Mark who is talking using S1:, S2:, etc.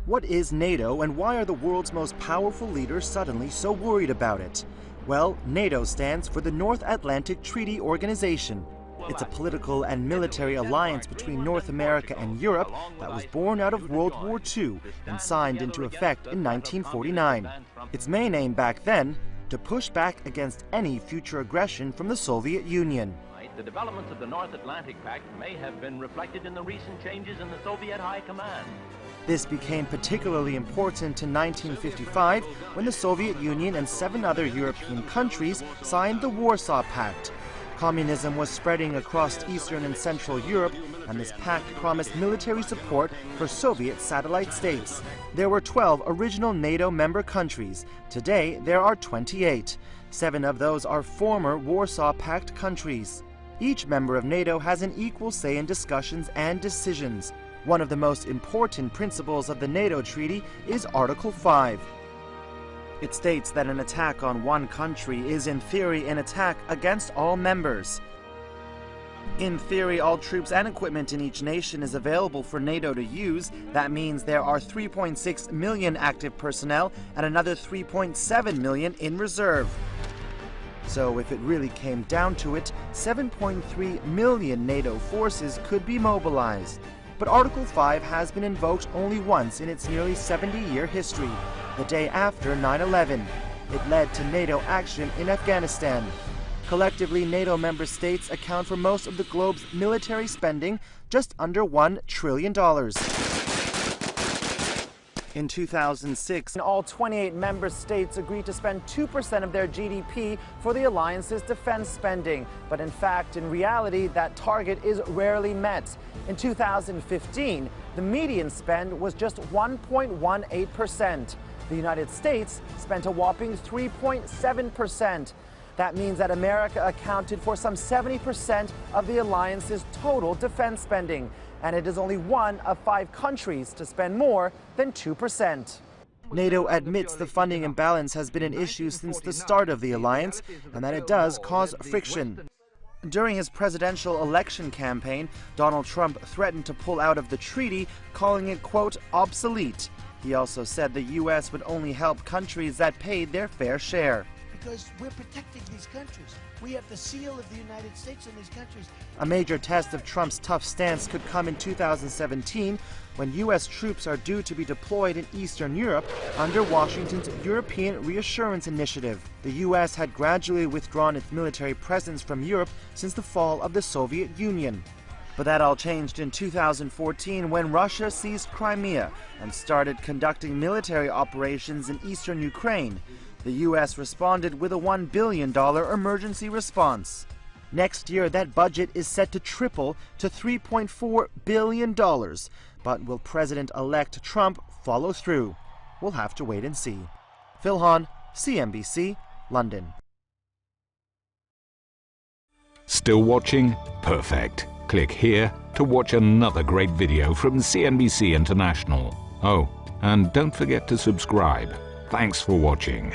S1: What is NATO and why are the world's most powerful leaders suddenly so worried about it? Well, NATO stands for the North Atlantic Treaty Organization. It's a political and military alliance between North America and Europe that was born out of World War II and signed into effect in 1949. Its main aim back then, to push back against any future aggression from the Soviet Union.
S2: The developments of the North Atlantic Pact may have been reflected in the recent changes in the Soviet High Command.
S1: This became particularly important in 1955 when the Soviet Union and 7 other European countries signed the Warsaw Pact. Communism was spreading across Eastern and Central Europe, and this pact promised military support for Soviet satellite states. There were 12 original NATO member countries. Today, there are 28. 7 of those are former Warsaw Pact countries. Each member of NATO has an equal say in discussions and decisions. One of the most important principles of the NATO treaty is Article 5. It states that an attack on one country is in theory an attack against all members. In theory, all troops and equipment in each nation is available for NATO to use. That means there are 3.6 million active personnel and another 3.7 million in reserve. So if it really came down to it, 7.3 million NATO forces could be mobilized. But Article 5 has been invoked only once in its nearly 70-year history, the day after 9/11. It led to NATO action in Afghanistan. Collectively, NATO member states account for most of the globe's military spending, just under $1 trillion. In 2006, all 28 member states agreed to spend 2% of their GDP for the alliance's defense spending. But in fact, in reality, that target is rarely met. In 2015, the median spend was just 1.18%. The United States spent a whopping 3.7%. That means that America accounted for some 70% of the alliance's total defense spending. And it is only one of 5 countries to spend more than 2%. NATO admits the funding imbalance has been an issue since the start of the alliance and that it does cause friction. During his presidential election campaign, Donald Trump threatened to pull out of the treaty, calling it, quote, obsolete. He also said the U.S. would only help countries that paid their fair share.
S3: Because we're protecting these countries. We have the seal of the United States in these countries.
S1: A major test of Trump's tough stance could come in 2017 when U.S. troops are due to be deployed in Eastern Europe under Washington's European Reassurance Initiative. The U.S. had gradually withdrawn its military presence from Europe since the fall of the Soviet Union. But that all changed in 2014 when Russia seized Crimea and started conducting military operations in eastern Ukraine. The U.S. responded with a $1 billion emergency response. Next year, that budget is set to triple to $3.4 billion. But will President-elect Trump follow through? We'll have to wait and see. Phil Hahn, CNBC, London.
S4: Still watching? Perfect. Click here to watch another great video from CNBC International. Oh, and don't forget to subscribe. Thanks for watching.